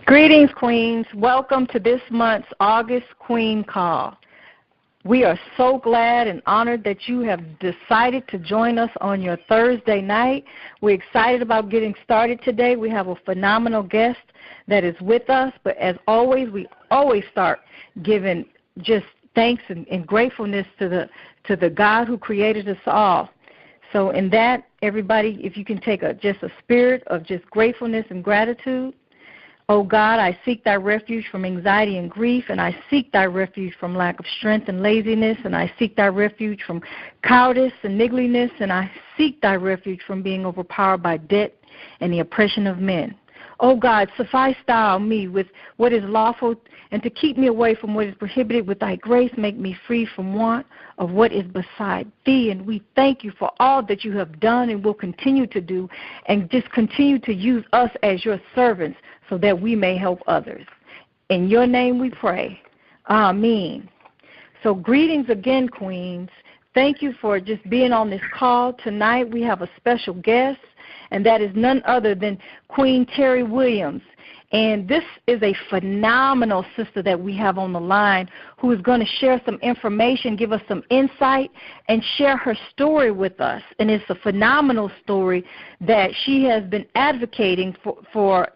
Greetings, Queens. Welcome to this month's August Queen Call. We are so glad and honored that you have decided to join us on your Thursday night. We're excited about getting started today. We have a phenomenal guest that is with us, but as always, we always start giving just thanks and gratefulness to the God who created us all. So in that, everybody, if you can take just a spirit of just gratefulness and gratitude. Oh God, I seek thy refuge from anxiety and grief, and I seek thy refuge from lack of strength and laziness, and I seek thy refuge from cowardice and niggardliness, and I seek thy refuge from being overpowered by debt and the oppression of men. O God, suffice thou me with what is lawful, and to keep me away from what is prohibited. With thy grace make me free from want of what is beside thee. And we thank you for all that you have done and will continue to do, and just continue to use us as your servants so that we may help others. In your name we pray. Amen. So greetings again, Queens. Thank you for just being on this call. Tonight we have a special guest, and that is none other than Queen Terrie Williams. And this is a phenomenal sister that we have on the line who is going to share some information, give us some insight, and share her story with us. And it's a phenomenal story that she has been advocating for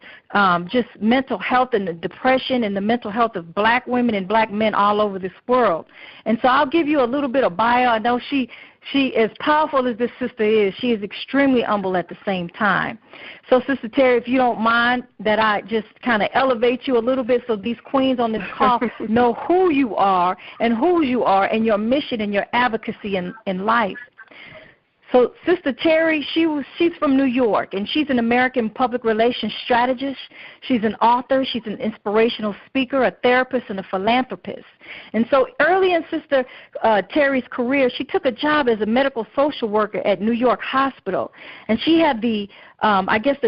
just mental health and the depression and the mental health of black women and black men all over this world. And so I'll give you a little bit of bio. I know she, as powerful as this sister is, she is extremely humble at the same time. So, Sister Terrie, if you don't mind that I just kind of elevate you a little bit so these queens on this call know who you are and whose you are and your mission and your advocacy in life. So, Sister Terrie, she's from New York, and she's an American public relations strategist. She's an author. She's an inspirational speaker, a therapist, and a philanthropist. And so early in Sister Terrie's career, she took a job as a medical social worker at New York Hospital. And she had the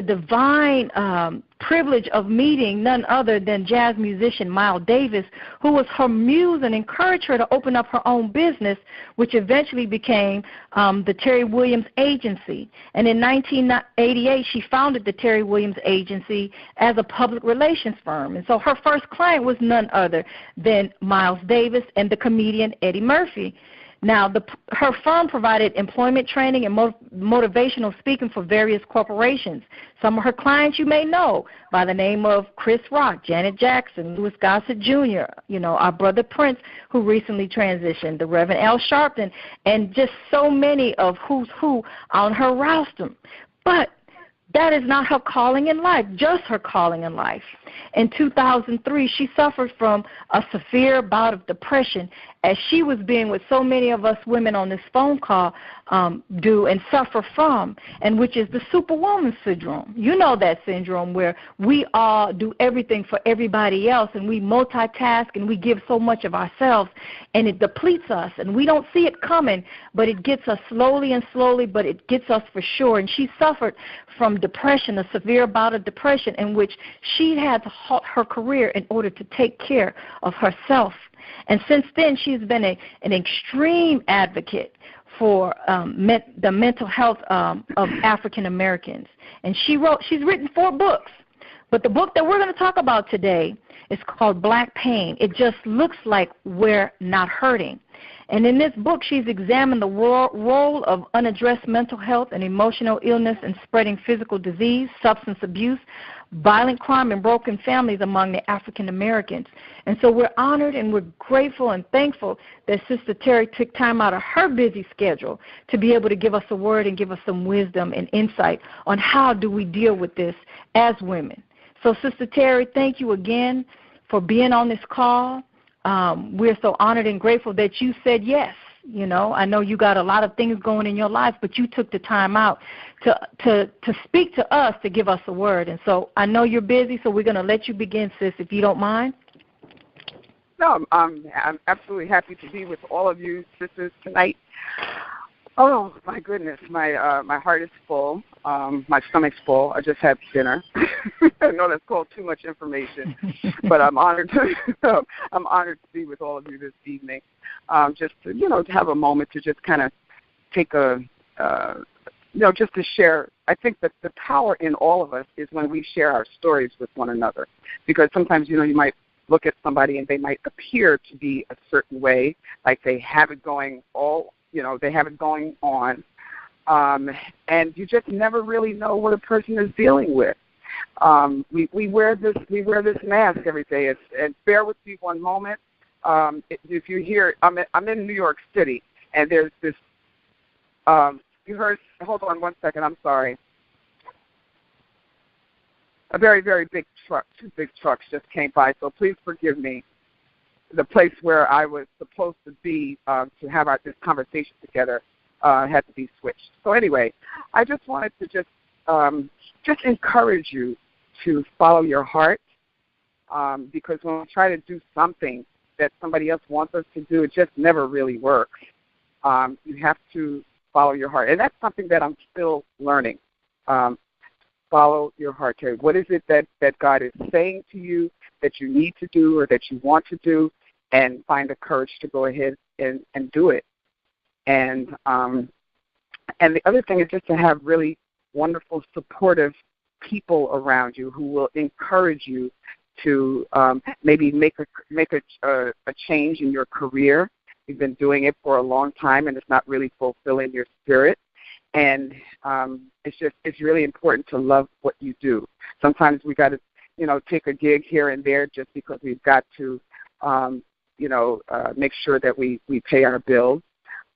divine privilege of meeting none other than jazz musician Miles Davis, who was her muse and encouraged her to open up her own business, which eventually became the Terrie Williams Agency. And in 1988, she founded the Terrie Williams Agency as a public relations firm. And so her first client was none other than Miles Davis and the comedian Eddie Murphy. Now, her firm provided employment training and motivational speaking for various corporations. Some of her clients you may know by the name of Chris Rock, Janet Jackson, Louis Gossett Jr., our brother Prince, who recently transitioned, the Reverend L. Sharpton, and just so many of who's who on her roster. But that is not her calling in life, just her calling in life. In 2003, she suffered from a severe bout of depression, as she was being what so many of us women on this phone call do and suffer from, and which is the superwoman syndrome. You know that syndrome where we all do everything for everybody else, and we multitask, and we give so much of ourselves, and it depletes us, and we don't see it coming, but it gets us slowly and slowly, but it gets us for sure. And she suffered from depression, a severe bout of depression, in which she had to halt her career in order to take care of herself. And since then, she's been an extreme advocate for the mental health of African Americans. And she's written 4 books. But the book that we're going to talk about today is called Black Pain. It just looks like we're not hurting. And in this book, she's examined the role of unaddressed mental health and emotional illness in spreading physical disease, substance abuse, violent crime, and broken families among the African Americans. And so we're honored and we're grateful and thankful that Sister Terrie took time out of her busy schedule to be able to give us a word and give us some wisdom and insight on how do we deal with this as women. So, Sister Terrie, thank you again for being on this call. We're so honored and grateful that you said yes. I know you got a lot of things going in your life, but you took the time out to speak to us, to give us a word. And so I know you're busy, so we're going to let you begin, sis, if you don't mind. No, I'm absolutely happy to be with all of you sisters tonight. Oh, my goodness, my heart is full. My stomach's full. I just had dinner. I know that's called too much information, but I'm honored to be with all of you this evening. Just to, to have a moment to just kind of take just to share I think that the power in all of us is when we share our stories with one another. Because sometimes, you might look at somebody and they might appear to be a certain way, like they have it going they have it going on. And you just never really know what a person is dealing with. We wear this mask every day. And bear with me one moment. If you hear, I'm in New York City, and there's this. You heard. Hold on one second. I'm sorry. A very, very big truck. 2 big trucks just came by, so please forgive me. The place where I was supposed to be to have this conversation together had to be switched. So anyway, I just wanted to just encourage you to follow your heart, because when we try to do something that somebody else wants us to do, it just never really works. You have to follow your heart, and that's something that I'm still learning. Follow your heart, Terrie. What is it that God is saying to you that you need to do or that you want to do, and find the courage to go ahead and do it. And the other thing is just to have really wonderful, supportive people around you who will encourage you to maybe make a change in your career. You've been doing it for a long time, and it's not really fulfilling your spirit. And it's really important to love what you do. Sometimes we got to, take a gig here and there just because we've got to, make sure that we pay our bills.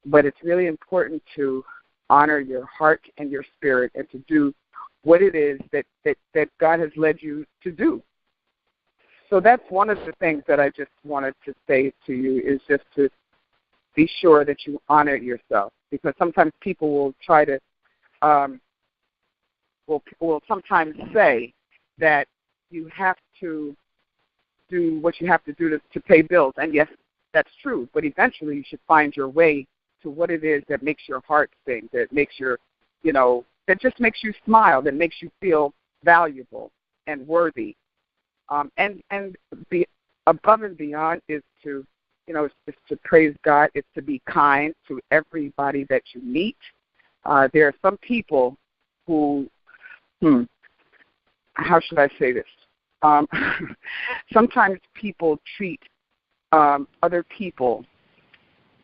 But it's really important to honor your heart and your spirit and to do what it is that God has led you to do. So that's one of the things that I just wanted to say to you, is just to be sure that you honor yourself, because sometimes people will try to will sometimes say that you have to do what you have to do to pay bills. And yes, that's true, but eventually you should find your way to what it is that makes your heart sing, that makes that just makes you smile, that makes you feel valuable and worthy. And the above and beyond is to, is to praise God. It's to be kind to everybody that you meet. There are some people who, how should I say this? Sometimes people treat other people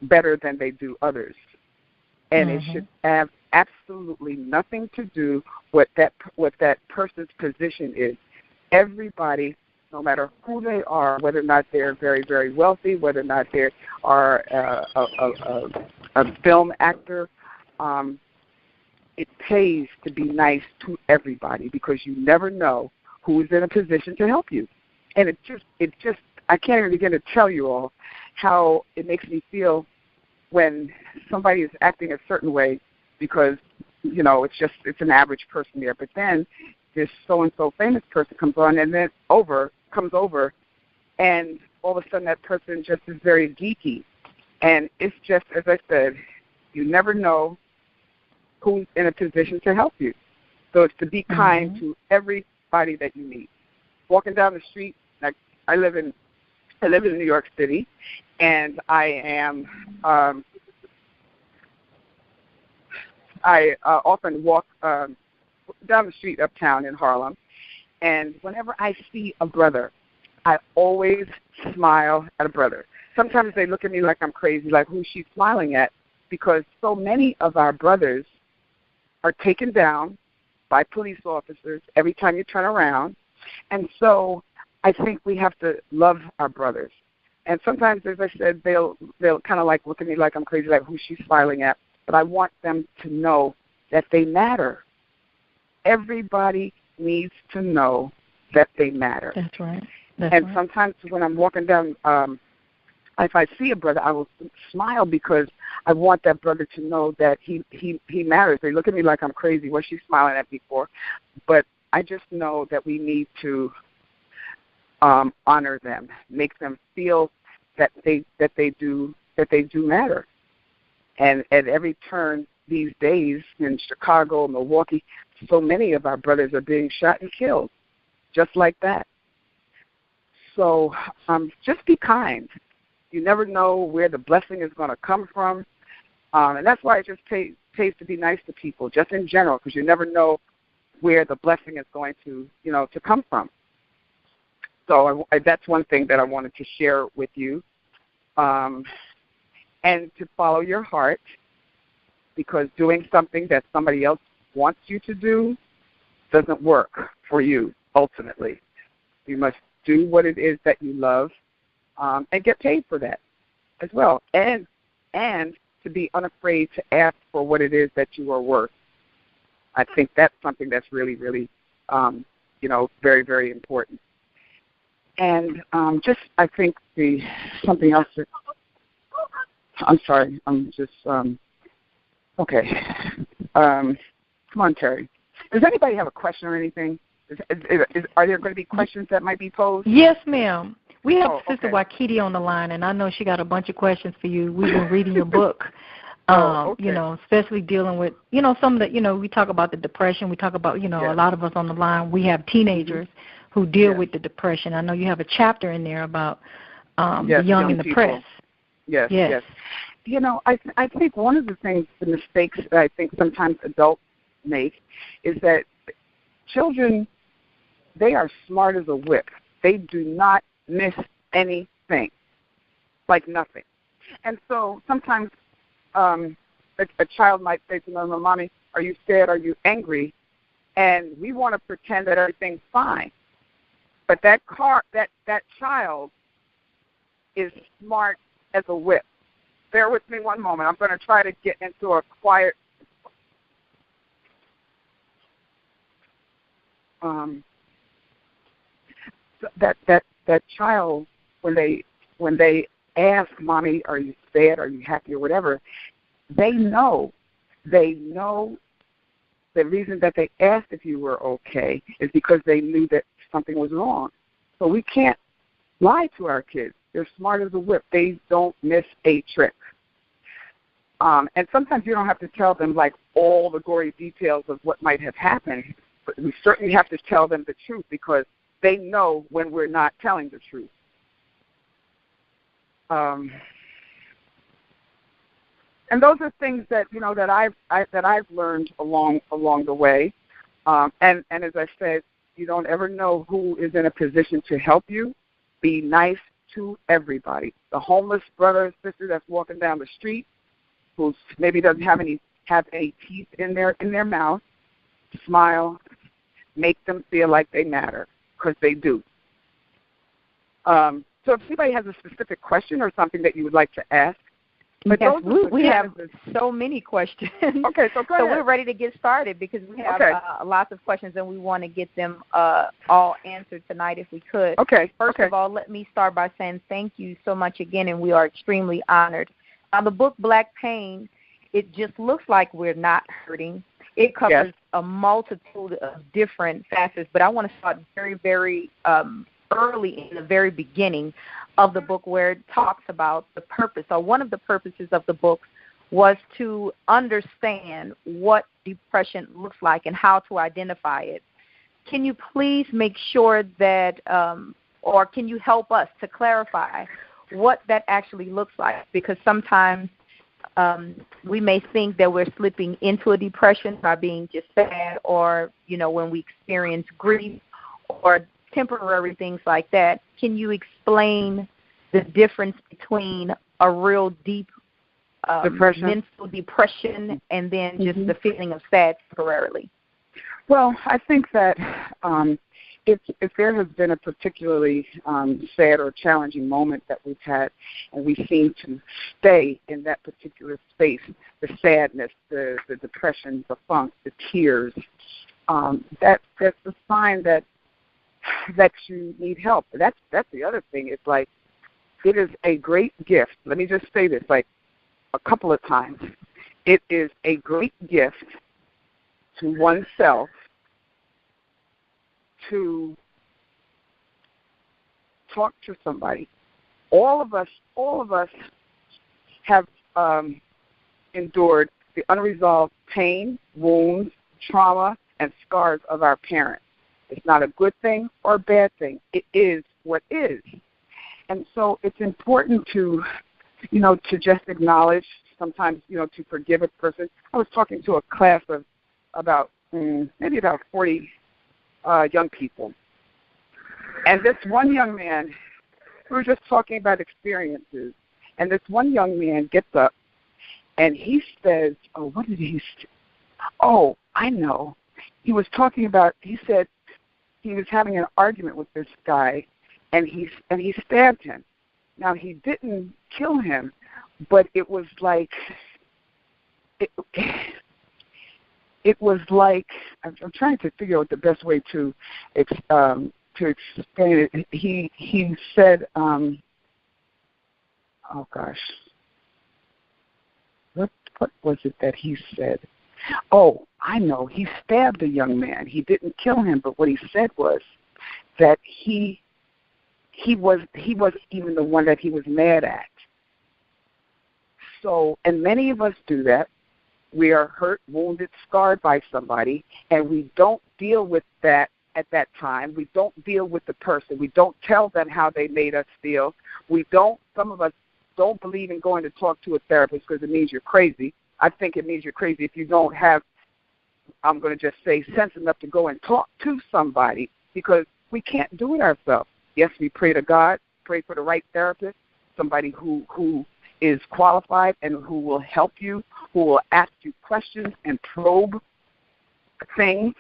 better than they do others. And it should have absolutely nothing to do with what that person's position is. Everybody, no matter who they are, whether or not they're very, very wealthy, whether or not they are a film actor, it pays to be nice to everybody, because you never know who is in a position to help you. And it just I can't even begin to tell you all how it makes me feel when somebody is acting a certain way, because it's an average person there. But then this so-and-so famous person comes on, and then comes over, and all of a sudden that person just is very geeky. And it's just, as I said, you never know who's in a position to help you. So it's to be kind to everybody that you meet. Walking down the street, like I live in New York City, and I often walk down the street uptown in Harlem, and whenever I see a brother, I always smile at a brother. Sometimes they look at me like I'm crazy, like who's she smiling at? Because so many of our brothers are taken down by police officers every time you turn around. And so I think we have to love our brothers. And sometimes, as I said, they'll kind of like look at me like I'm crazy, like who's she smiling at? But I want them to know that they matter. Everybody needs to know that they matter. That's right. Sometimes when I'm walking down, if I see a brother, I will smile, because I want that brother to know that he matters. They look at me like I'm crazy. What's she smiling at me for? But I just know that we need to honor them, make them feel that they do matter. And at every turn these days in Chicago, Milwaukee, so many of our brothers are being shot and killed, just like that. So just be kind. You never know where the blessing is going to come from. And that's why I just pays to be nice to people, just in general, because you never know where the blessing is going to, to come from. So that's one thing that I wanted to share with you. And to follow your heart, because doing something that somebody else wants you to do doesn't work for you, ultimately. You must do what it is that you love and get paid for that as well. And to be unafraid to ask for what it is that you are worth. I think that's something that's really, really, very, very important. And I think something else that, I'm sorry, I'm just, okay. Come on, Terrie. Does anybody have a question or anything? Are there going to be questions that might be posed? Yes, ma'am. We have Sister okay. Wakiti on the line, and I know she got a bunch of questions for you. We've been reading your book, okay. Especially dealing with, some of the, we talk about the depression. We talk about, yes. a lot of us on the line, we have teenagers who deal yes. with the depression. I know you have a chapter in there about yes, the young and the press. Yes, yes. I think one of the mistakes that I think sometimes adults make is that children, they are smart as a whip. They do not miss anything, like nothing. And so sometimes a child might say to me, Mommy, are you sad? Are you angry? And we want to pretend that everything's fine. But that child is smart as a whip. Bear with me one moment. I'm going to try to get into a quiet. That child, when they ask, Mommy, are you sad? Are you happy? Or whatever, they know the reason that they asked if you were okay is because they knew that something was wrong. So we can't lie to our kids. They're smart as a whip. They don't miss a trick. And sometimes you don't have to tell them like all the gory details of what might have happened, but we certainly have to tell them the truth because they know when we're not telling the truth. And those are things that that I've learned along the way. And as I said, you don't ever know who is in a position to help you. Be nice to everybody. The homeless brother or sister that's walking down the street, who maybe doesn't have any teeth in their mouth, smile, make them feel like they matter, because they do. So if anybody has a specific question or something that you would like to ask, yes, we have so many questions. Okay, so go ahead. So we're ready to get started because we have lots of questions and we want to get them all answered tonight if we could. Okay. First of all, let me start by saying thank you so much again, and we are extremely honored. The book Black Pain, it just looks like we're not hurting. It covers a multitude of different facets, but I want to start very, very early in the very beginning of the book where it talks about the purpose. So one of the purposes of the book was to understand what depression looks like and how to identify it. Can you please make sure that, or can you help us to clarify what that actually looks like? Because sometimes we may think that we're slipping into a depression by being just sad, or, when we experience grief or temporary things like that. Can you explain the difference between a real deep mental depression and then just the feeling of sad temporarily? Well, I think that if there has been a particularly sad or challenging moment that we've had, and we seem to stay in that particular space, the sadness, the depression, the funk, the tears, that's a sign that you need help. That's the other thing. It's like, it is a great gift. Let me just say this like a couple of times. It is a great gift to oneself to talk to somebody. All of us have endured the unresolved pain, wounds, trauma, and scars of our parents. It's not a good thing or a bad thing. It is what is. And so it's important to just acknowledge sometimes, to forgive a person. I was talking to a class of maybe about 40 young people. And this one young man, we were just talking about experiences, and this one young man gets up and he says, what did he say? Oh, I know. He was talking about, he said he was having an argument with this guy, and he stabbed him. Now, he didn't kill him, but it was like, I'm trying to figure out the best way to explain it. He said, oh gosh, what was it that he said? Oh, I know. He stabbed the young man. He didn't kill him, but what he said was that he wasn't even the one that he was mad at. So, and many of us do that. We are hurt, wounded, scarred by somebody, and we don't deal with that at that time. We don't deal with the person. We don't tell them how they made us feel. Some of us don't believe in going to talk to a therapist because it means you're crazy. I think it means you're crazy if you don't have, I'm going to just say, sense enough to go and talk to somebody, because we can't do it ourselves. Yes, we pray to God, pray for the right therapist, somebody who is qualified and who will help you, who will ask you questions and probe things.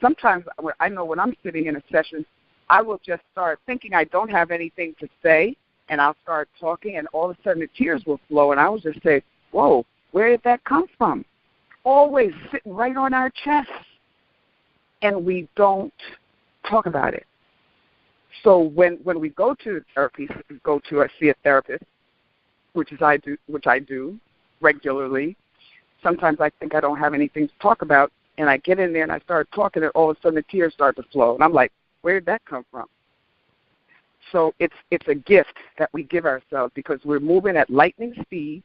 Sometimes I know when I'm sitting in a session, I will just start thinking I don't have anything to say, and I'll start talking, and all of a sudden the tears will flow, and I will just say, whoa, where did that come from? Always sitting right on our chest, and we don't talk about it. So when we go to therapy, see a therapist, which I do regularly. Sometimes I think I don't have anything to talk about, and I get in there and I start talking, and all of a sudden the tears start to flow, and I'm like, where did that come from? So it's a gift that we give ourselves, because we're moving at lightning speed.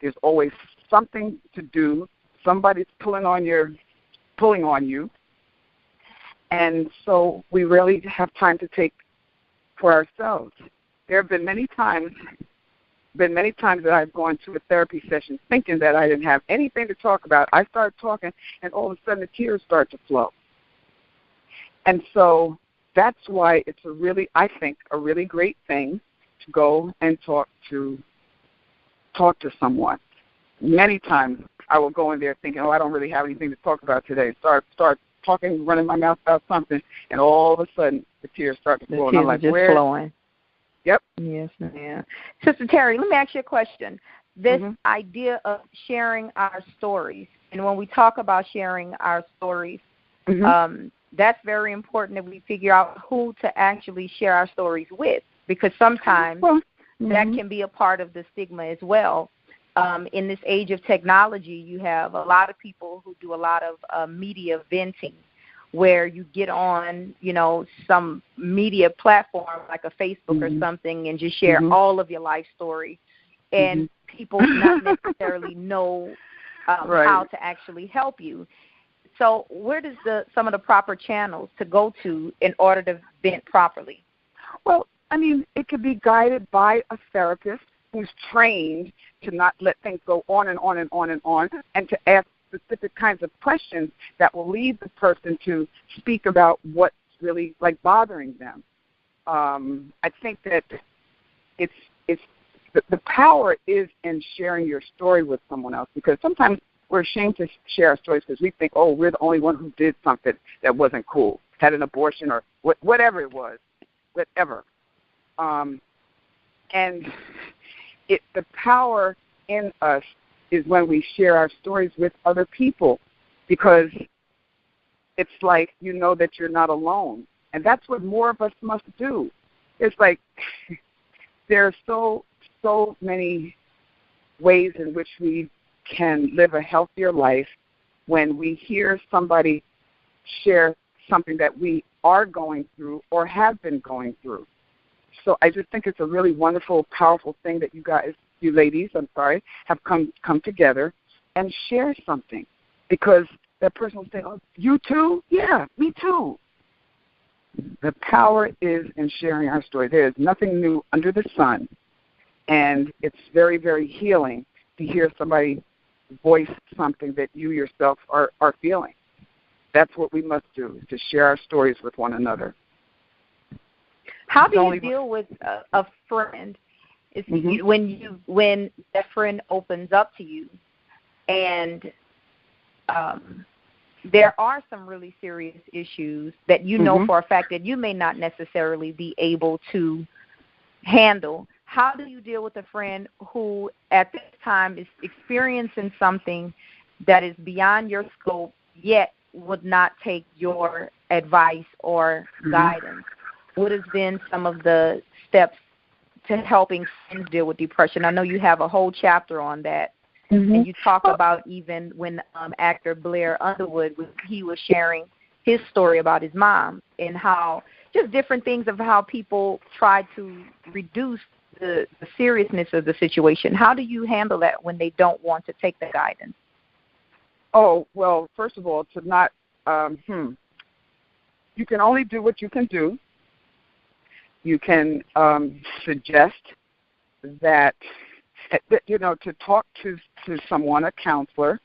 There's always something to do. Somebody's pulling on you, and so we really have time to take for ourselves. There have been many times that I've gone to a therapy session thinking that I didn't have anything to talk about. I start talking, and all of a sudden the tears start to flow. And so that's why it's I think, a really great thing to go and talk to someone. Many times I will go in there thinking, I don't really have anything to talk about today. Start talking, running my mouth about something, and all of a sudden the tears start to flow. The tears are just flowing. Yep. Yes, ma'am. Sister Terrie, let me ask you a question. This idea of sharing our stories, and when we talk about sharing our stories, that's very important that we figure out who to actually share our stories with, because sometimes that can be a part of the stigma as well. In this age of technology, you have a lot of people who do a lot of media venting, where you get on, some media platform like a Facebook or something, and just share all of your life story, and people not necessarily know how to actually help you. So where does some of the proper channels to go to in order to vent properly? Well, I mean, it could be guided by a therapist who's trained to not let things go on and on and on and on, and to ask specific kinds of questions that will lead the person to speak about what's really bothering them. I think that it's the power is in sharing your story with someone else, because sometimes we're ashamed to share our stories because we think, we're the only one who did something that wasn't cool, had an abortion or whatever it was, whatever. And the power in us is when we share our stories with other people, because it's like that you're not alone. And that's what more of us must do. It's like there are so many ways in which we can live a healthier life when we hear somebody share something that we are going through or have been going through. So I just think it's a really wonderful, powerful thing that you ladies, have come together and share something, because that person will say, you too? Yeah, me too. The power is in sharing our story. There is nothing new under the sun, and it's very, very healing to hear somebody voice something that you yourself are feeling. That's what we must do, is to share our stories with one another. How do you deal with a friend when that friend opens up to you and there are some really serious issues that you know for a fact that you may not necessarily be able to handle? How do you deal with a friend who at this time is experiencing something that is beyond your scope yet would not take your advice or guidance? What has been some of the steps to helping friends deal with depression? I know you have a whole chapter on that. And you talk about even when actor Blair Underwood, he was sharing his story about his mom and how just different things of how people try to reduce the seriousness of the situation. How do you handle that when they don't want to take the guidance? Oh, well, first of all, to not, you can only do what you can do. You can suggest that, to talk to someone, a counselor,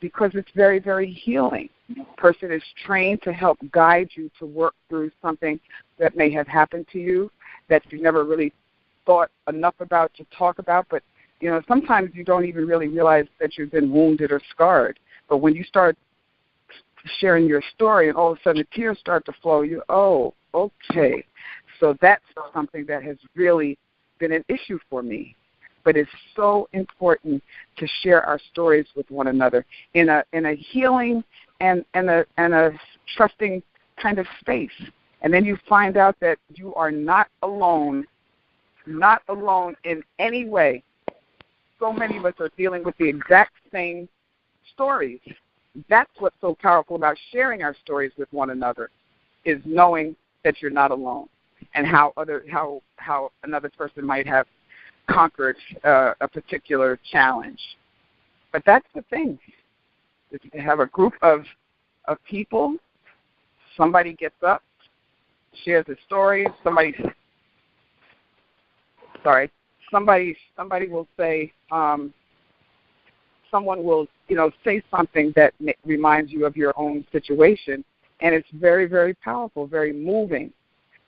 because it's very, very healing. The person is trained to help guide you to work through something that may have happened to you that you never really thought enough about to talk about. But, sometimes you don't even really realize that you've been wounded or scarred. But when you start sharing your story and all of a sudden the tears start to flow, oh, okay. So that's something that has really been an issue for me. But it's so important to share our stories with one another in a healing and a trusting kind of space. And then you find out that you are not alone in any way. So many of us are dealing with the exact same stories. That's what's so powerful about sharing our stories with one another, is knowing that you're not alone and how another person might have conquered a particular challenge. But that's the thing, is to have a group of people. Somebody gets up, shares a story. Somebody will say, someone will, say something that reminds you of your own situation, and it's very, very powerful, very moving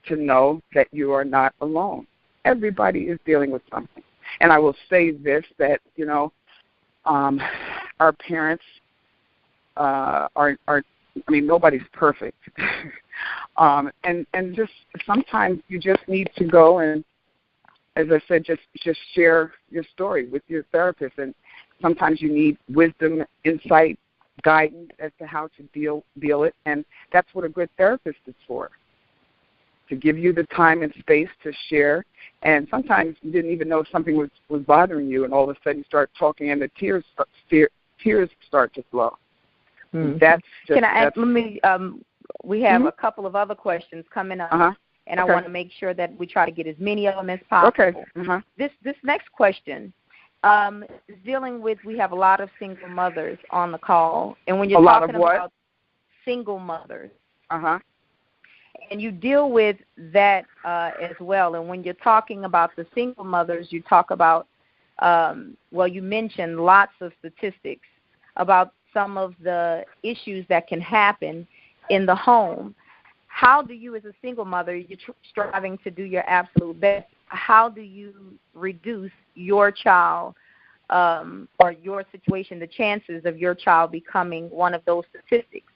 to know that you are not alone. Everybody is dealing with something. And I will say this, that, our parents nobody's perfect. And just sometimes you just need to go and, as I said, just share your story with your therapist. And sometimes you need wisdom, insight, guidance as to how to deal it. And that's what a good therapist is for, to give you the time and space to share. And sometimes you didn't even know something was bothering you, and all of a sudden you start talking and the tears start to flow. That's just, we have a couple of other questions coming up, and I want to make sure that we try to get as many of them as possible. Okay. This next question is dealing with, we have a lot of single mothers on the call, and when you're talking about single mothers, and you deal with that as well. And when you're talking about the single mothers, you talk about, you mentioned lots of statistics about some of the issues that can happen in the home. How do you, as a single mother, you're striving to do your absolute best, how do you reduce your child or your situation, the chances of your child becoming one of those statistics,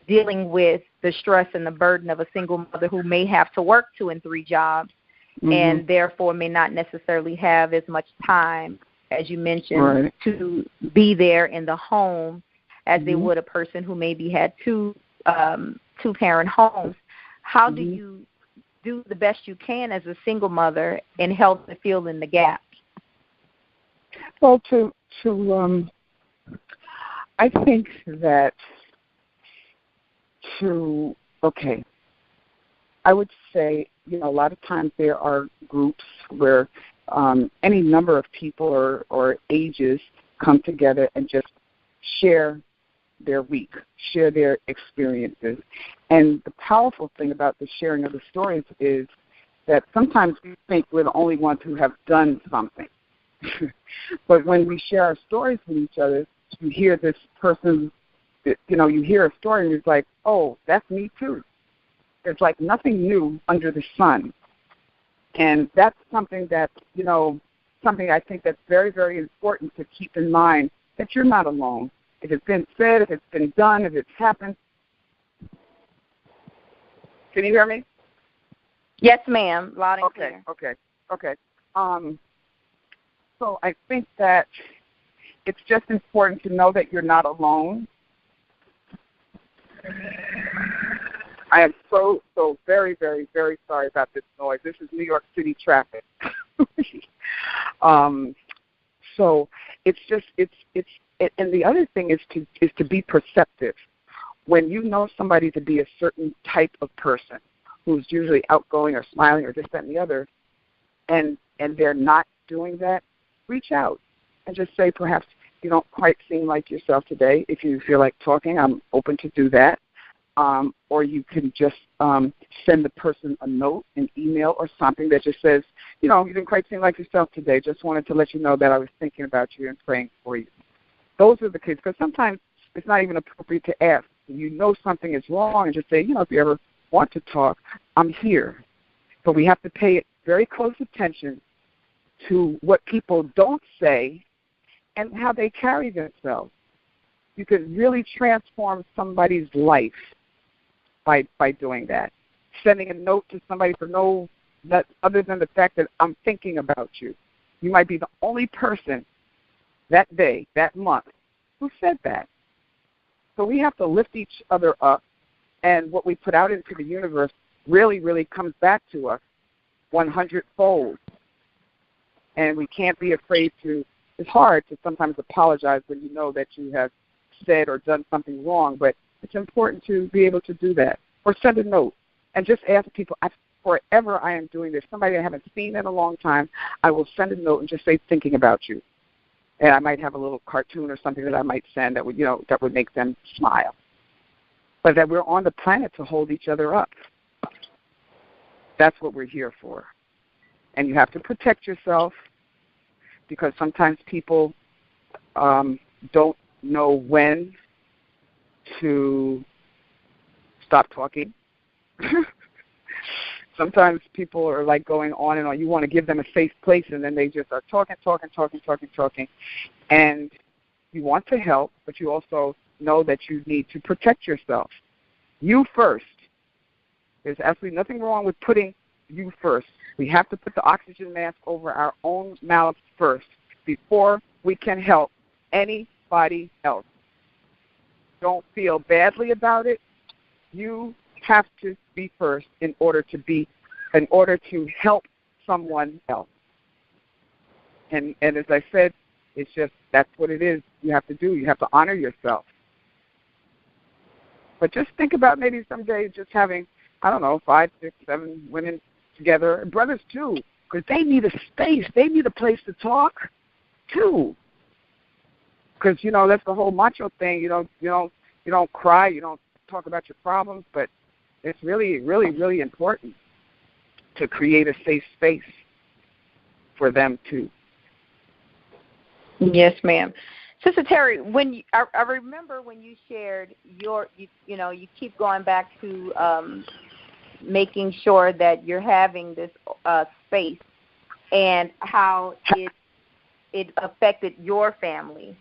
dealing with the stress and the burden of a single mother who may have to work 2 and 3 jobs and therefore may not necessarily have as much time, as you mentioned, to be there in the home as they would a person who maybe had two-parent homes. How do you do the best you can as a single mother and help to fill in the gaps? Well, I think that I would say, a lot of times there are groups where any number of people or ages come together and just share their week, share their experiences. And the powerful thing about the sharing of the stories is that sometimes we think we're the only ones who have done something. But when we share our stories with each other, you hear this person, you hear a story and it's like, oh, that's me too. There's like nothing new under the sun. And that's something that, something I think that's very, very important to keep in mind, that you're not alone. If it's been said, if it's been done, if it's happened. Can you hear me? Yes, ma'am. Loud and clear. Okay. So I think that it's just important to know that you're not alone. I am so very, very, very sorry about this noise. This is New York City traffic. So it's and the other thing is to be perceptive. When you know somebody to be a certain type of person who's usually outgoing or smiling or this, that, and the other, and they're not doing that, reach out and just say, perhaps you don't quite seem like yourself today. If you feel like talking, I'm open to do that. Or you can just send the person a note, an email, or something that just says, you didn't quite seem like yourself today. Just wanted to let you know that I was thinking about you and praying for you. Those are the kids, because sometimes it's not even appropriate to ask. You know something is wrong and just say, if you ever want to talk, I'm here. But we have to pay very close attention to what people don't say and how they carry themselves. You can really transform somebody's life by doing that. Sending a note to somebody for other than the fact that I'm thinking about you. You might be the only person that day, that month, who said that. So we have to lift each other up, and what we put out into the universe really, really comes back to us 100-fold. And we can't be afraid to, it's hard to sometimes apologize when you know that you have said or done something wrong, but it's important to be able to do that. Or send a note and just ask people, forever I am doing this. Somebody I haven't seen in a long time, I will send a note and just say, thinking about you. And I might have a little cartoon or something that I might send that would make them smile. But that we're on the planet to hold each other up. That's what we're here for. And you have to protect yourself, because sometimes people don't know when to stop talking. Sometimes people are like going on and on. You want to give them a safe place, and then they just are talking. And you want to help, but you also know that you need to protect yourself. You first. There's absolutely nothing wrong with putting you first. We have to put the oxygen mask over our own mouths first before we can help anybody else. Don't feel badly about it. You have to be first in order to help someone else. And as I said, it's just, that's what it is you have to do. You have to honor yourself. But just think about maybe someday just having, 5, 6, 7 women together, and brothers too, because they need a space. They need a place to talk too. Because, that's the whole macho thing. You don't cry. You don't talk about your problems. But it's really, really, really important to create a safe space for them too. Yes, ma'am. Sister Terrie, I remember when you shared you keep going back to making sure that you're having this space, and how it affected your family,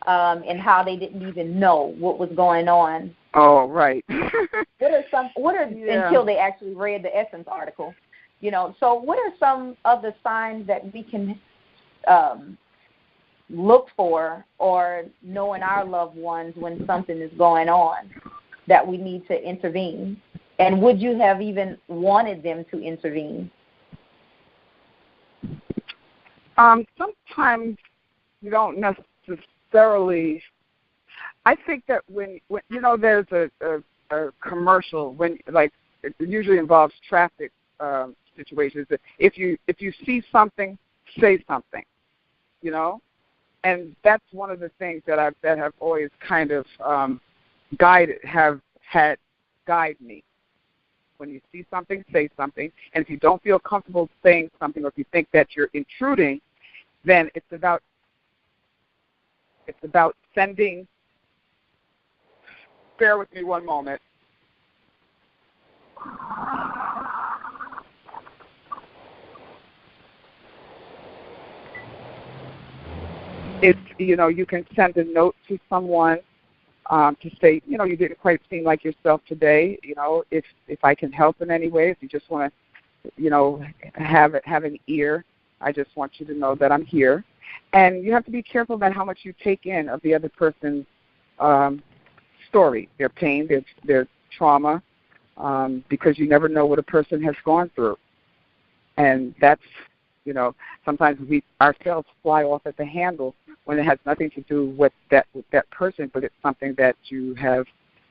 and how they didn't even know what was going on. Oh, right. Until they actually read the Essence article, So what are some of the signs that we can look for or know in our loved ones when something is going on that we need to intervene? And would you have even wanted them to intervene? Sometimes you don't necessarily. I think that when there's a commercial, when like it usually involves traffic situations. That if you see something, say something, and that's one of the things that have always kind of guide me. When you see something, say something. And if you don't feel comfortable saying something, or if you think that you're intruding, then it's about sending. Bear with me one moment. It's, you can send a note to someone to say, you didn't quite seem like yourself today. If I can help in any way, if you just want to, have an ear, I just want you to know that I'm here. And you have to be careful about how much you take in of the other person's story, their pain, their trauma, because you never know what a person has gone through. And that's, sometimes we ourselves fly off at the handle when it has nothing to do with that person, but it's something that you have,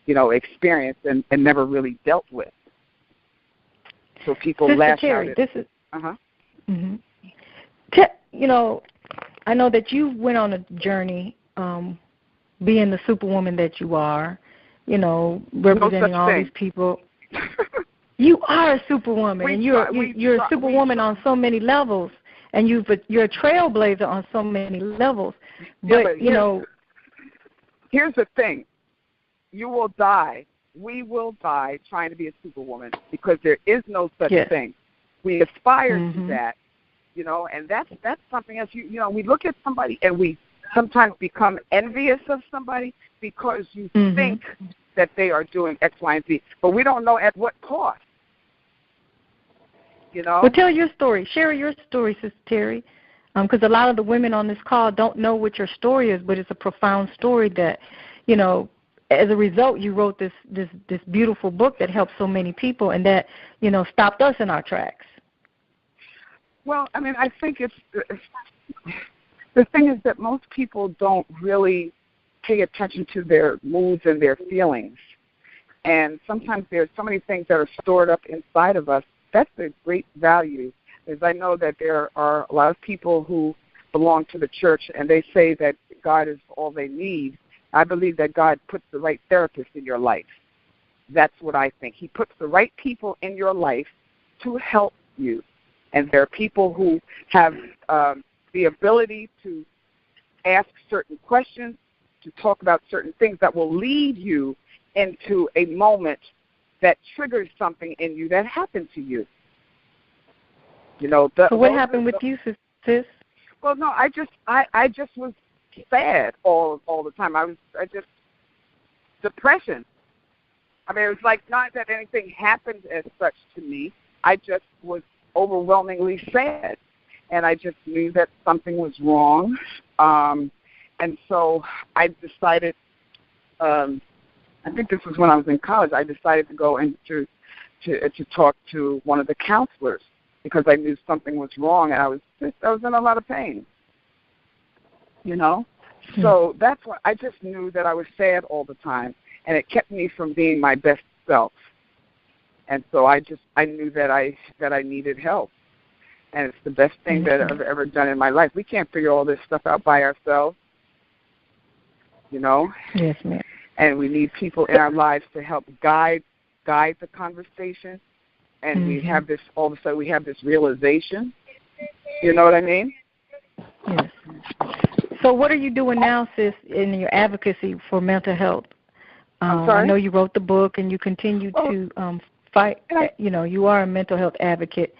experienced and never really dealt with. So people Sister lash Terrie, out at this is, Mm-hmm. I know that you went on a journey being the superwoman that you are, representing all these people. You are a superwoman, and you're a superwoman on so many levels, and you're a trailblazer on so many levels. But here's the thing: you will die. We will die trying to be a superwoman because there is no such thing. We aspire to that, and that's something else. We look at somebody and we sometimes become envious of somebody because you think that they are doing X, Y, and Z, but we don't know at what cost. Well, tell your story. Share your story, Sister Terrie, because a lot of the women on this call don't know what your story is, but it's a profound story that, as a result, you wrote this beautiful book that helped so many people and that, stopped us in our tracks. Well, I think the thing is that most people don't really pay attention to their moods and their feelings. And sometimes there's so many things that are stored up inside of us. That's a great value, because I know that there are a lot of people who belong to the church and they say that God is all they need. I believe that God puts the right therapist in your life. That's what I think. He puts the right people in your life to help you. And there are people who have the ability to ask certain questions, to talk about certain things that will lead you into a moment that triggers something in you that happened to you. So what happened with you, sis? Well, no, I just was sad all the time. I just depression. It was like not that anything happened as such to me. I just was overwhelmingly sad, and I just knew that something was wrong. And so I decided. I think this was when I was in college. I decided to go and to talk to one of the counselors because I knew something was wrong, and I was in a lot of pain. So that's what I just knew, that I was sad all the time, and it kept me from being my best self. And so I knew that I needed help, and it's the best thing that I've ever done in my life. We can't figure all this stuff out by ourselves, Yes, ma'am. And we need people in our lives to help guide the conversation. And we have this, all of a sudden we have this realization. You know what I mean? Yes. So what are you doing now, sis, in your advocacy for mental health? I'm sorry? I know you wrote the book and you continue to fight. You are a mental health advocate.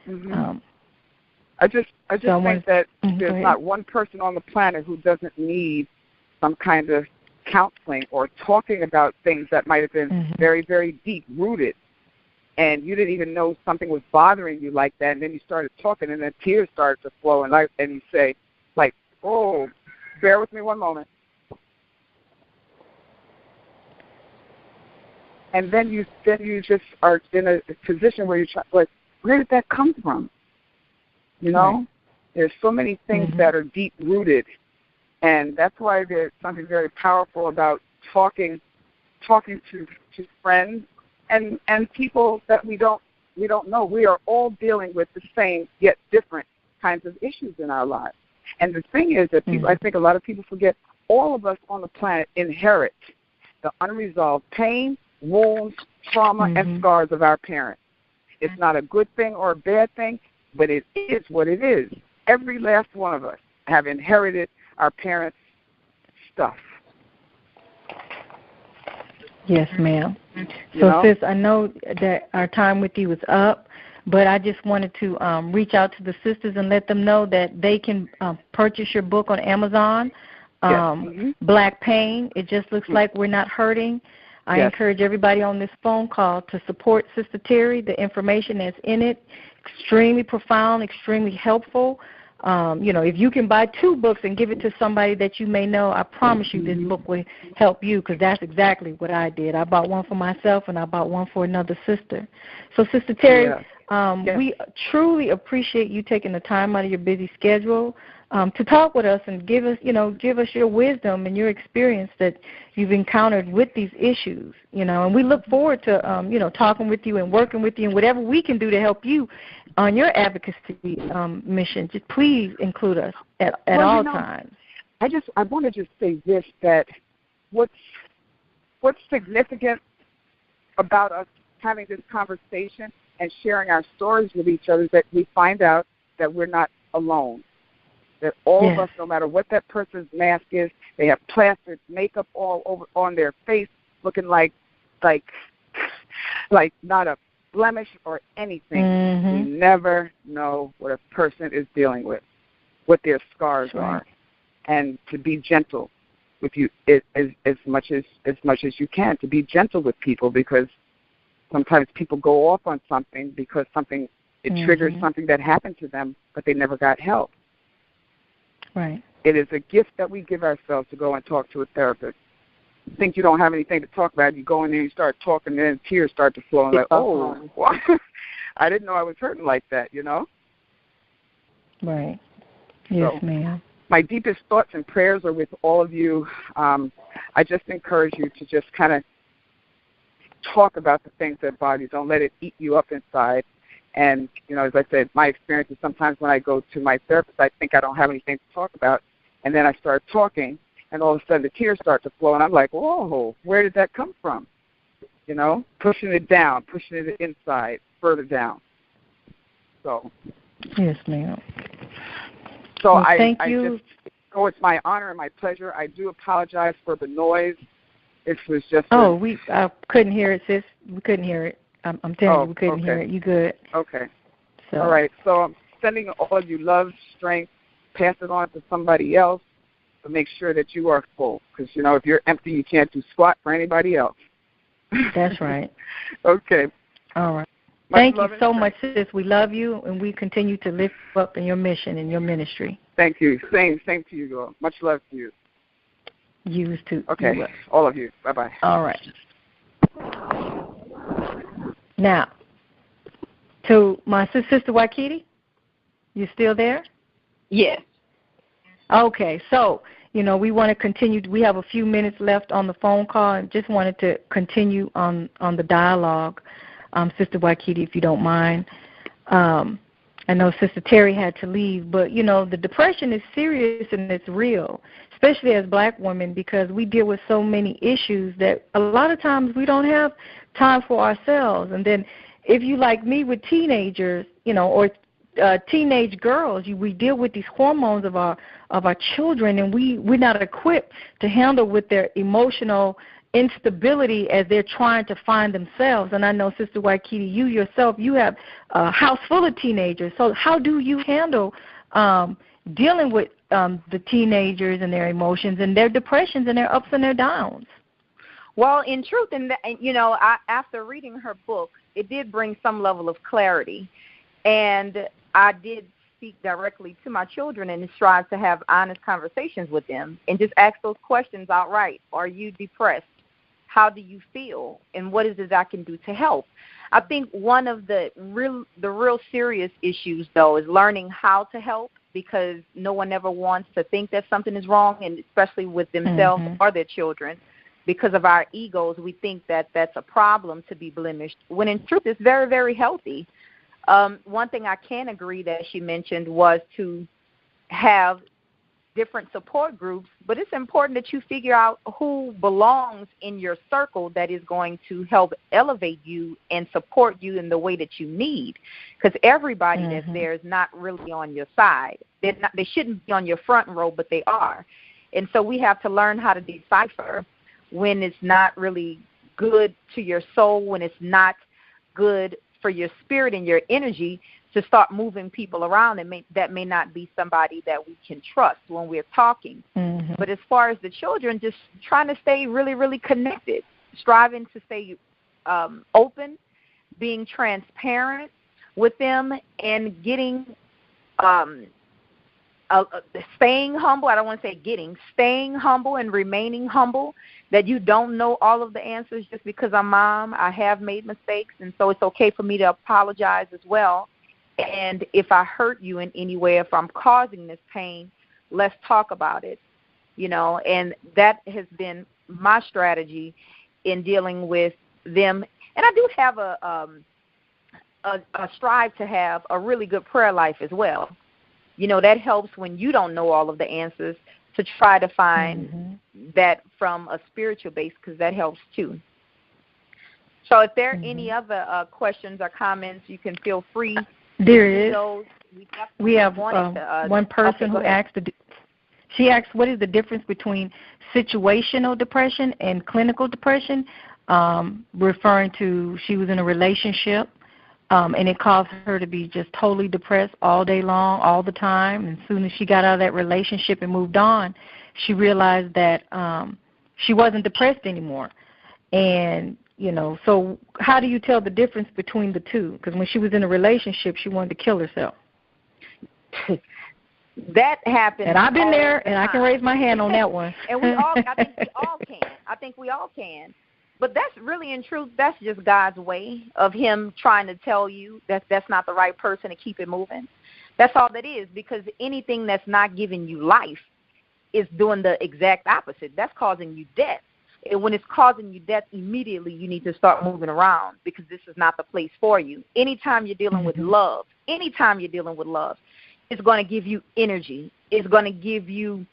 I just think that there's not one person on the planet who doesn't need some kind of counseling or talking about things that might have been very, very deep-rooted, and you didn't even know something was bothering you like that, and then you started talking, and then tears started to flow, and you say, like, oh, bear with me one moment. And then you just are in a position where you're trying, like, where did that come from? Right. There's so many things that are deep-rooted. And that's why there's something very powerful about talking to friends and people that we don't know. We are all dealing with the same yet different kinds of issues in our lives. And the thing is that people, I think a lot of people forget, all of us on the planet inherit the unresolved pain, wounds, trauma, and scars of our parents. It's not a good thing or a bad thing, but it is what it is. every last one of us have inherited our parents' stuff. Yes, ma'am. So, sis, I know that our time with you is up, but I just wanted to reach out to the sisters and let them know that they can purchase your book on Amazon, Black Pain. It just looks like we're not hurting. I encourage everybody on this phone call to support Sister Terrie. The information that's in it, extremely profound, extremely helpful. If you can buy 2 books and give it to somebody that you may know, I promise you this book will help you, because that's exactly what I did. I bought one for myself and I bought one for another sister. So, Sister Terrie, we truly appreciate you taking the time out of your busy schedule to talk with us and give us your wisdom and your experience that you've encountered with these issues. And we look forward to talking with you and working with you and whatever we can do to help you on your advocacy mission. Just please include us at all times. I want to just say this, that what's significant about us having this conversation and sharing our stories with each other is that we find out that we're not alone. That all of us, no matter what that person's mask is, they have plastered makeup all over on their face, looking like not a blemish or anything. We never know what a person is dealing with, what their scars are, and to be gentle with you as much as you can. To be gentle with people, because sometimes people go off on something because it triggers something that happened to them, but they never got help. Right. It is a gift that we give ourselves to go and talk to a therapist. You think you don't have anything to talk about, you go in there and you start talking, and then tears start to flow. And what? I didn't know I was hurting like that, Right. Yes, ma'am. My deepest thoughts and prayers are with all of you. I just encourage you to just kind of talk about the things that bother you. Don't let it eat you up inside. And, as I said, my experience is sometimes when I go to my therapist, I think I don't have anything to talk about, and then I start talking, and all of a sudden the tears start to flow, and I'm like, whoa, where did that come from? Pushing it down, pushing it inside, further down. So. Yes, ma'am. So well, thank you. It's my honor and my pleasure. I do apologize for the noise. It was just. I couldn't hear it, sis. We couldn't hear it. I'm telling you, we couldn't hear it. You good? Okay. So. All right. So I'm sending all of you love, strength. Pass it on to somebody else, but make sure that you are full. Because, if you're empty, you can't do squat for anybody else. That's right. Okay. All right. Thank you so much, sis. We love you, and we continue to lift you up in your mission and your ministry. Thank you. Same to you, girl. Much love to you. You too. Okay. All of you. Bye-bye. All right. Now, to my sister Waikiki, you still there? Yes. Okay, so, we want to continue. We have a few minutes left on the phone call, and just wanted to continue on the dialogue, Sister Waikiki, if you don't mind. I know Sister Terrie had to leave, but, the depression is serious and it's real, especially as black women, because we deal with so many issues that a lot of times we don't have time for ourselves. And then if you like me with teenagers, or teenage girls, we deal with these hormones of our children, and we're not equipped to handle with their emotional instability as they're trying to find themselves. And I know, Sister Waikiki, you yourself, you have a house full of teenagers. So how do you handle dealing with the teenagers and their emotions and their depressions and their ups and their downs? Well, in truth, after reading her book, it did bring some level of clarity. And I did speak directly to my children and strive to have honest conversations with them and just ask those questions outright. Are you depressed? How do you feel? And what is it I can do to help? I think one of the real serious issues, though, is learning how to help, because no one ever wants to think that something is wrong, and especially with themselves or their children. Because of our egos, we think that that's a problem to be blemished, when in truth it's very, very healthy. One thing I can agree that she mentioned was to have different support groups, but it's important that you figure out who belongs in your circle that is going to help elevate you and support you in the way that you need. Because everybody that's there is not really on your side. They shouldn't be on your front row, but they are. And so we have to learn how to decipher when it's not really good to your soul, when it's not good for your spirit and your energy, to start moving people around that may not be somebody that we can trust when we're talking. But as far as the children, just trying to stay really, really connected, striving to stay open, being transparent with them, and getting staying humble. I don't want to say staying humble and remaining humble, that you don't know all of the answers. Just because I'm mom, I have made mistakes, and so it's okay for me to apologize as well. And if I hurt you in any way, if I'm causing this pain, let's talk about it, and that has been my strategy in dealing with them. And I do have a strive to have a really good prayer life as well. That helps when you don't know all of the answers, to try to find that from a spiritual base, because that helps too. So if there are any other questions or comments, you can feel free. There is. We have one person who asked, she asked, what is the difference between situational depression and clinical depression, referring to she was in a relationship, and it caused her to be just totally depressed all day long, all the time. And as soon as she got out of that relationship and moved on, she realized that she wasn't depressed anymore. And so how do you tell the difference between the two? Because when she was in a relationship, she wanted to kill herself. That happens. And I've been there, and I can raise my hand on that one. And I think we all can. But that's really, in truth, that's just God's way of him trying to tell you that that's not the right person to keep it moving. That's all that is, because anything that's not giving you life is doing the exact opposite. That's causing you death. And when it's causing you death, immediately you need to start moving around, because this is not the place for you. Anytime you're dealing with love, it's going to give you energy. It's going to give you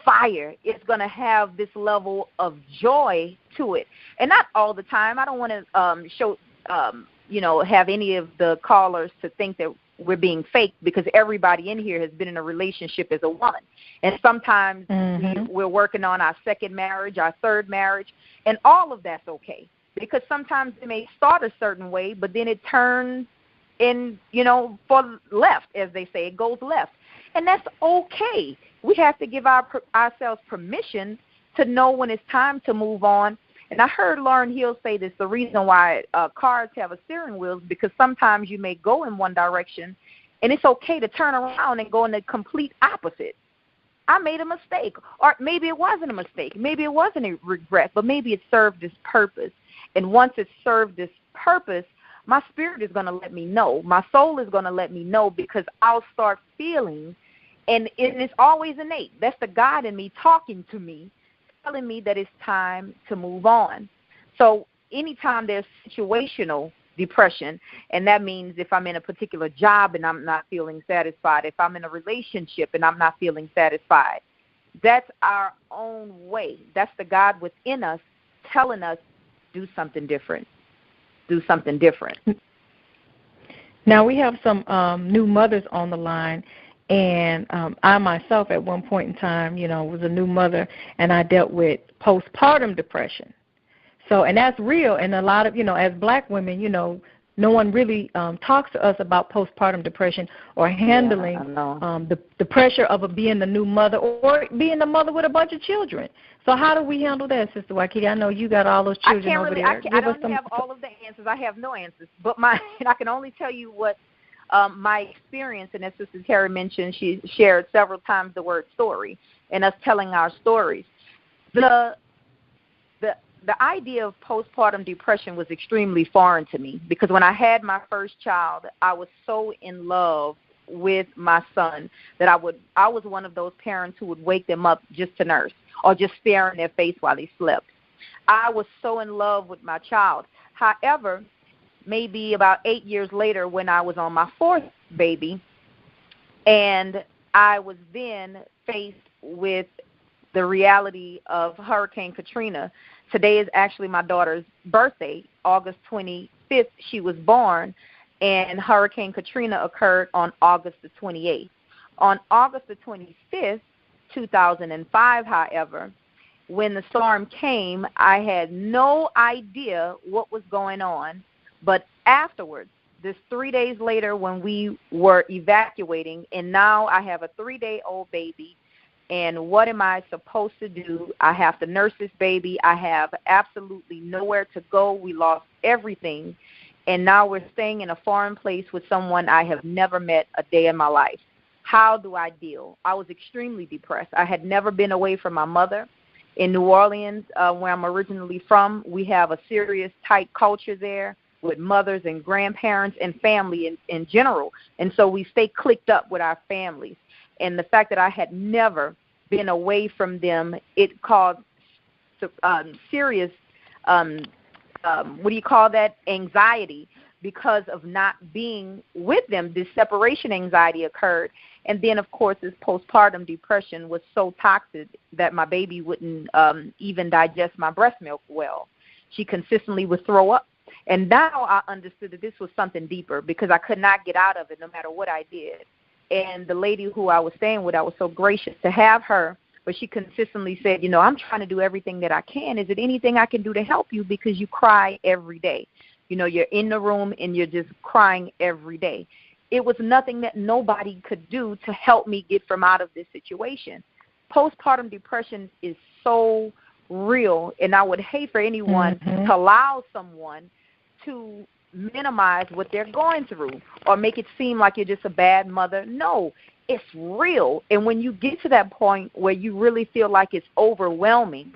fire. It's going to have this level of joy to it. And not all the time. I don't want to have any of the callers to think that we're being fake, because everybody in here has been in a relationship as a woman. And sometimes we're working on our second marriage, our third marriage, and all of that's okay. Because sometimes it may start a certain way, but then it turns in, for left, as they say. It goes left. And that's okay. We have to give ourselves permission to know when it's time to move on. And I heard Lauryn Hill say this, the reason why cars have a steering wheel is because sometimes you may go in one direction, and it's okay to turn around and go in the complete opposite. I made a mistake, or maybe it wasn't a mistake. Maybe it wasn't a regret, but maybe it served this purpose. And once it served this purpose, my spirit is going to let me know. My soul is going to let me know, because I'll start feeling, and it's always innate. That's the God in me talking to me, telling me that it's time to move on. So anytime there's situational depression, and that means if I'm in a particular job and I'm not feeling satisfied, if I'm in a relationship and I'm not feeling satisfied, that's our own way. That's the God within us telling us, do something different. Do something different. Now we have some new mothers on the line. And I myself, at one point in time, was a new mother, and I dealt with postpartum depression. So, and that's real. And a lot of, as black women, no one really talks to us about postpartum depression or handling the pressure of being the new mother or being the mother with a bunch of children. So how do we handle that, Sister Waikiki? I know you got all those children over there. I don't have all of the answers. I have no answers. But I can only tell you what my experience, and as Sister Terrie mentioned, she shared several times the word story, and us telling our stories. The idea of postpartum depression was extremely foreign to me, because when I had my first child, I was so in love with my son that I was one of those parents who would wake them up just to nurse or just stare in their face while they slept. I was so in love with my child. However, maybe about 8 years later, when I was on my fourth baby, and I was then faced with the reality of Hurricane Katrina. Today is actually my daughter's birthday, August 25th. She was born, and Hurricane Katrina occurred on August the 28th. On August the 25th, 2005, however, when the storm came, I had no idea what was going on. But afterwards, this 3 days later when we were evacuating, and now I have a 3-day-old baby, and what am I supposed to do? I have to nurse this baby. I have absolutely nowhere to go. We lost everything, and now we're staying in a foreign place with someone I have never met a day in my life. How do I deal? I was extremely depressed. I had never been away from my mother. In New Orleans, where I'm originally from, we have a serious, tight culture there with mothers and grandparents and family in general. And so we stay clicked up with our families. And the fact that I had never been away from them, it caused serious, anxiety because of not being with them. This separation anxiety occurred. And then, of course, this postpartum depression was so toxic that my baby wouldn't even digest my breast milk well. She consistently would throw up. And now I understood that this was something deeper because I could not get out of it no matter what I did. And the lady who I was staying with, I was so gracious to have her, but she consistently said, I'm trying to do everything that I can. Is it anything I can do to help you? Because you cry every day. You're in the room and you're just crying every day. It was nothing that nobody could do to help me get from out of this situation. Postpartum depression is so real, and I would hate for anyone to allow someone to minimize what they're going through or make it seem like you're just a bad mother. No, it's real. And when you get to that point where you really feel like it's overwhelming,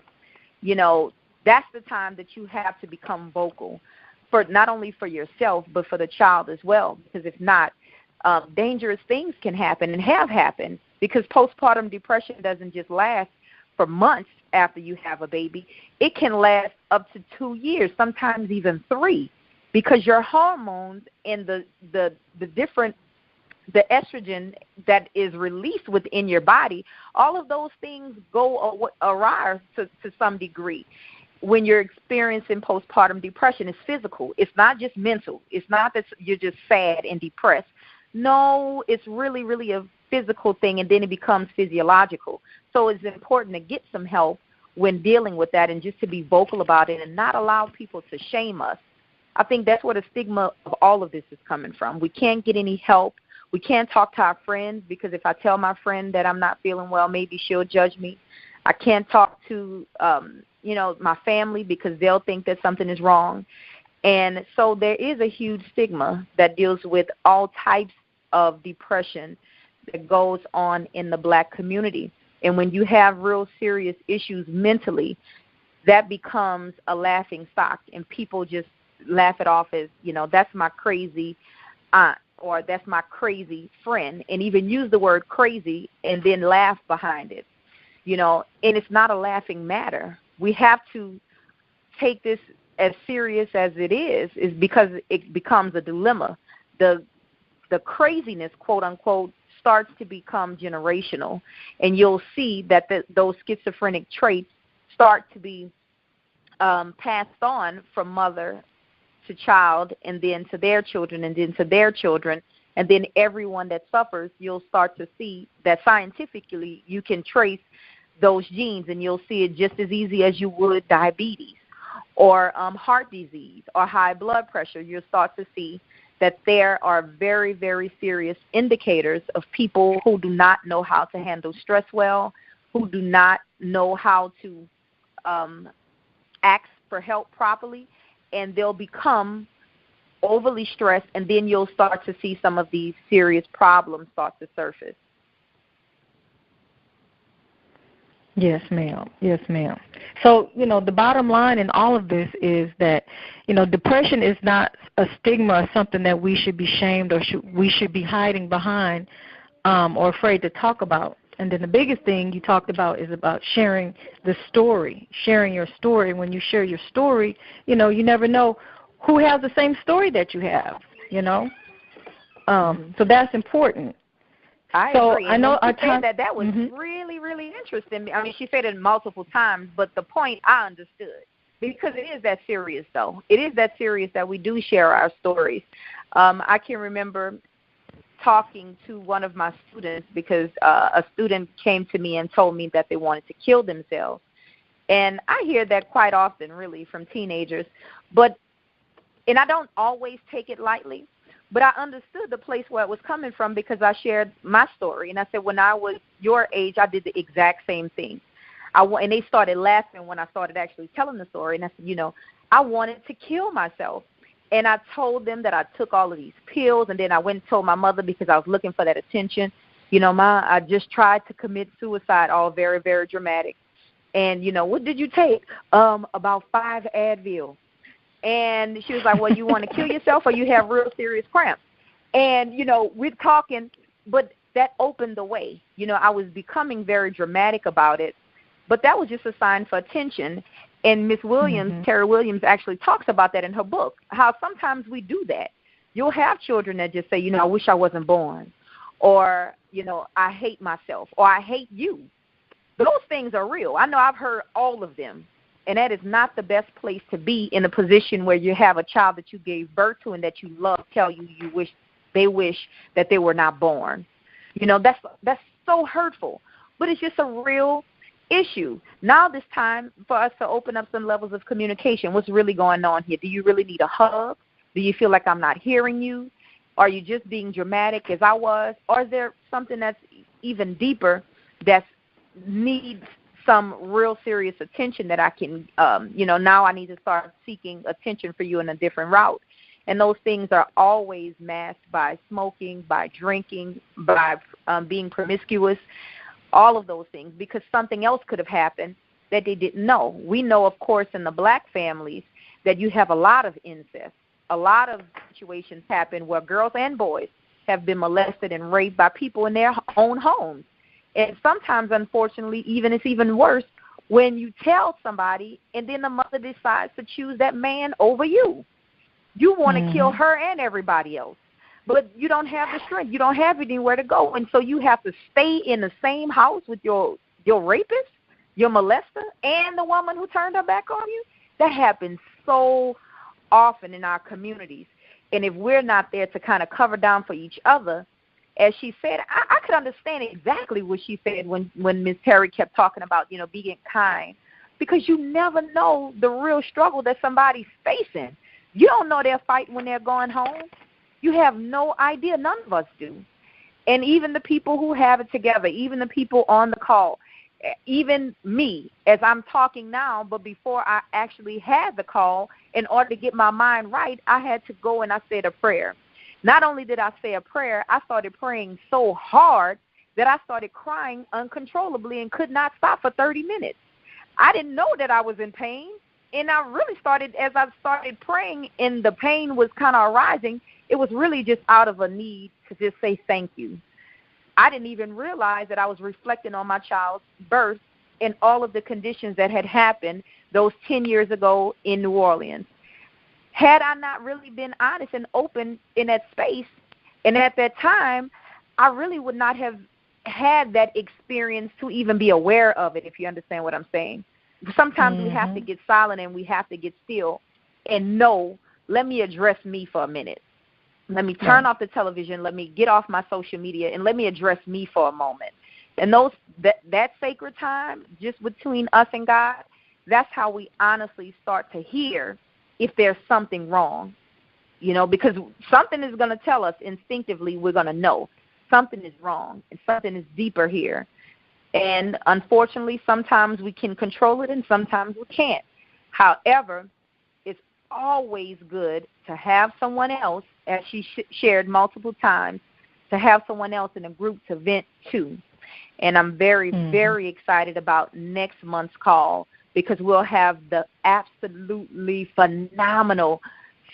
that's the time that you have to become vocal, for not only for yourself but for the child as well. Because if not, dangerous things can happen and have happened, because postpartum depression doesn't just last for months after you have a baby. It can last up to 2 years, sometimes even 3, because your hormones and the estrogen that is released within your body, all of those things go awry to some degree. When you're experiencing postpartum depression, it's physical. It's not just mental. It's not that you're just sad and depressed. No, it's really, really a physical thing, and then it becomes physiological. So it's important to get some help when dealing with that, and just to be vocal about it and not allow people to shame us. I think that's where the stigma of all of this is coming from. We can't get any help. We can't talk to our friends, because if I tell my friend that I'm not feeling well, maybe she'll judge me. I can't talk to, my family, because they'll think that something is wrong. And so there is a huge stigma that deals with all types of depression that goes on in the Black community. And when you have real serious issues mentally, that becomes a laughing stock, and people just laugh it off as, that's my crazy aunt, or that's my crazy friend, and even use the word crazy and then laugh behind it, and it's not a laughing matter. We have to take this as serious as it is because it becomes a dilemma. The craziness, quote unquote, starts to become generational, and you'll see that those schizophrenic traits start to be passed on from mother to child, and then to their children, and then to their children, and then everyone that suffers, you'll start to see that scientifically you can trace those genes, and you'll see it just as easy as you would diabetes or heart disease or high blood pressure. You'll start to see that there are very, very serious indicators of people who do not know how to handle stress well, who do not know how to ask for help properly, and they'll become overly stressed, and then you'll start to see some of these serious problems start to surface. Yes, ma'am. Yes, ma'am. So, the bottom line in all of this is that, depression is not a stigma or something that we should be shamed or we should be hiding behind or afraid to talk about. And then the biggest thing you talked about is about sharing the story, sharing your story. When you share your story, you never know who has the same story that you have, So that's important. I so agree. I know she said that was mm-hmm. really, really interesting. I mean, she said it multiple times, but the point I understood. Because it is that serious, though. It is that serious that we do share our stories. I can remember talking to one of my students because a student came to me and told me that they wanted to kill themselves. And I hear that quite often, really, from teenagers. And I don't always take it lightly, but I understood the place where it was coming from because I shared my story. And I said, when I was your age, I did the exact same thing. And they started laughing when I started actually telling the story. And I said, I wanted to kill myself. And I told them that I took all of these pills. And then I went and told my mother because I was looking for that attention. Ma, I just tried to commit suicide, all very, very dramatic. And, what did you take? About 5 Advil. And she was like, well, you want to kill yourself or you have real serious cramps? And, we're talking, but that opened the way. I was becoming very dramatic about it. But that was just a sign for attention. And Miss Williams, mm-hmm. Terrie Williams, actually talks about that in her book, how sometimes we do that. You'll have children that just say, I wish I wasn't born. Or, I hate myself. Or I hate you. Those things are real. I know I've heard all of them. And that is not the best place to be in a position where you have a child that you gave birth to and that you love tell you wish that they were not born. That's so hurtful. But it's just a real issue. Now this time for us to open up some levels of communication. What's really going on here? Do you really need a hug? Do you feel like I'm not hearing you? Are you just being dramatic as I was? Or is there something that's even deeper that needs some real serious attention that I can, now I need to start seeking attention for you in a different route. And those things are always masked by smoking, by drinking, by being promiscuous, all of those things, because something else could have happened that they didn't know. We know, of course, in the black families that you have a lot of incest. A lot of situations happen where girls and boys have been molested and raped by people in their own homes. And sometimes, unfortunately, it's even worse when you tell somebody and then the mother decides to choose that man over you. You want to kill her and everybody else. But you don't have the strength. You don't have anywhere to go. And so you have to stay in the same house with your rapist, your molester, and the woman who turned her back on you. That happens so often in our communities. And if we're not there to kind of cover down for each other, as she said, I could understand exactly what she said when Ms. Terrie kept talking about, being kind, because you never know the real struggle that somebody's facing. You don't know they're fighting when they're going home. You have no idea. None of us do. And even the people who have it together, even the people on the call, even me, as I'm talking now, but before I actually had the call, in order to get my mind right, I had to go and I said a prayer. Not only did I say a prayer, I started praying so hard that I started crying uncontrollably and could not stop for 30 minutes. I didn't know that I was in pain, and I really started, as I started praying and the pain was kind of arising, it was really just out of a need to just say thank you. I didn't even realize that I was reflecting on my child's birth and all of the conditions that had happened those 10 years ago in New Orleans. Had I not really been honest and open in that space, and at that time, I really would not have had that experience to even be aware of it, if you understand what I'm saying. Sometimes we have to get silent and we have to get still and know, let me address me for a minute. Let me turn off the television. Let me get off my social media, and let me address me for a moment. And that sacred time, just between us and God, that's how we honestly start to hear if there's something wrong, because something is going to tell us instinctively. We're going to know something is wrong and something is deeper here. And unfortunately, sometimes we can control it and sometimes we can't. However, it's always good to have someone else, as she shared multiple times, to have someone else in a group to vent to. And I'm very, very excited about next month's call, because we'll have the absolutely phenomenal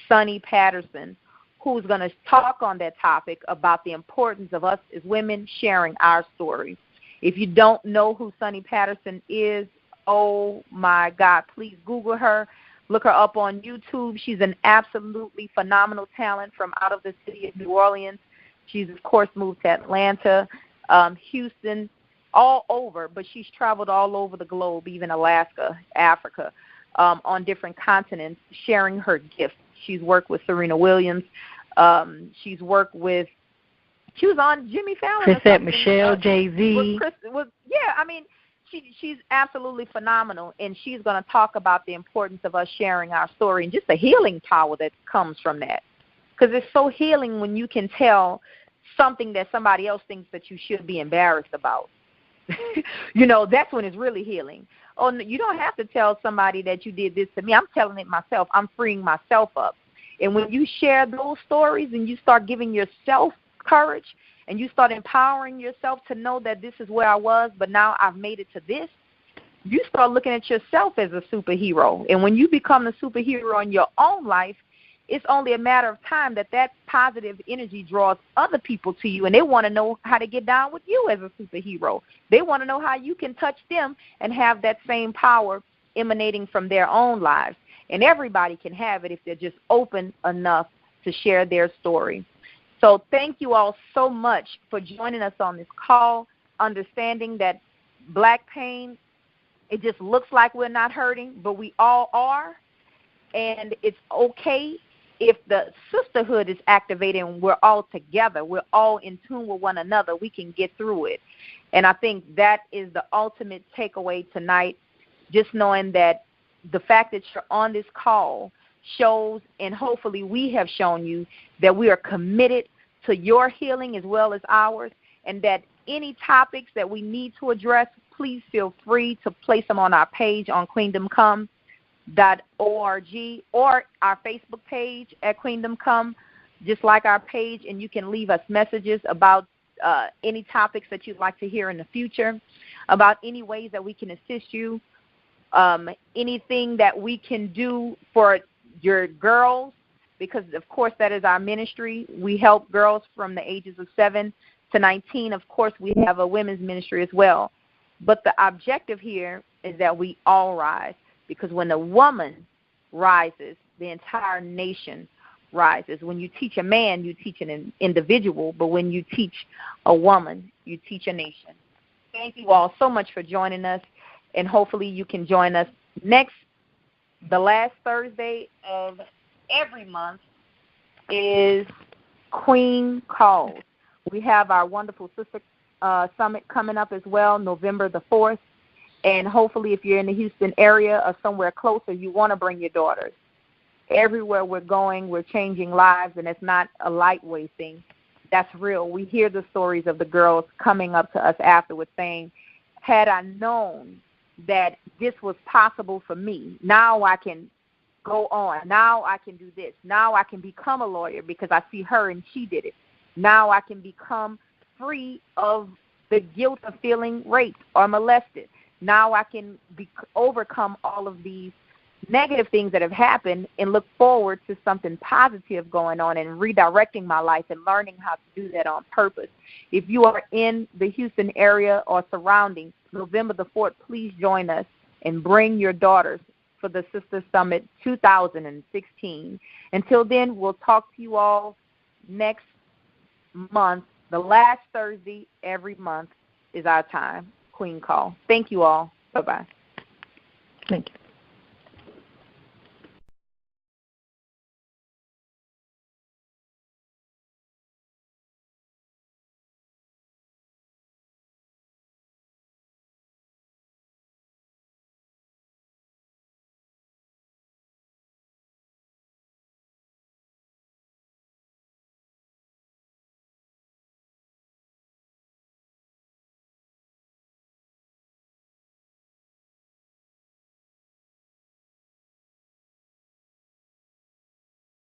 Sonny Patterson, who's going to talk on that topic about the importance of us as women sharing our story. If you don't know who Sonny Patterson is, oh, my God, please Google her. Look her up on YouTube. She's an absolutely phenomenal talent from out of the city of New Orleans. She's, of course, moved to Atlanta. Houston, all over, but she's traveled all over the globe, even Alaska, Africa, on different continents, sharing her gifts. She's worked with Terrie Williams. She's worked with, she was on Jimmy Fallon. Terrie Michelle, Jay-Z. She's absolutely phenomenal, and she's going to talk about the importance of us sharing our story and just the healing power that comes from that. Because it's so healing when you can tell something that somebody else thinks that you should be embarrassed about. That's when it's really healing. Oh, no, you don't have to tell somebody that you did this to me. I'm telling it myself. I'm freeing myself up. And when you share those stories and you start giving yourself courage and you start empowering yourself to know that this is where I was, but now I've made it to this, you start looking at yourself as a superhero. And when you become the superhero in your own life, it's only a matter of time that positive energy draws other people to you, and they want to know how to get down with you as a superhero. They want to know how you can touch them and have that same power emanating from their own lives. And everybody can have it if they're just open enough to share their story. So thank you all so much for joining us on this call, understanding that black pain, it just looks like we're not hurting, but we all are. And it's okay if the sisterhood is activated and we're all together, we're all in tune with one another, we can get through it. And I think that is the ultimate takeaway tonight, just knowing that the fact that you're on this call shows, and hopefully we have shown you, that we are committed to your healing as well as ours, and that any topics that we need to address, please feel free to place them on our page on queendomcome.org or our Facebook page at Queendom Come, just like our page, and you can leave us messages about any topics that you'd like to hear in the future, about any ways that we can assist you, anything that we can do for your girls, because, of course, that is our ministry. We help girls from the ages of 7 to 19. Of course, we have a women's ministry as well. But the objective here is that we all rise, because when a woman rises, the entire nation rises. When you teach a man, you teach an individual, but when you teach a woman, you teach a nation. Thank you all so much for joining us, and hopefully you can join us the last Thursday of every month is Queen Calls. We have our wonderful sister summit coming up as well, November the 4th. And hopefully if you're in the Houston area or somewhere closer, you want to bring your daughters. Everywhere we're going, we're changing lives, and it's not a lightweight thing. That's real. We hear the stories of the girls coming up to us afterwards saying, had I known that this was possible for me, now I can go on. Now I can do this. Now I can become a lawyer because I see her and she did it. Now I can become free of the guilt of feeling raped or molested. Now I can overcome all of these negative things that have happened and look forward to something positive going on and redirecting my life and learning how to do that on purpose. If you are in the Houston area or surrounding, November the 4th, please join us and bring your daughters for the Sister Summit 2016. Until then, we'll talk to you all next month. The last Thursday every month is our time, Queen Call. Thank you all. Bye-bye. Thank you.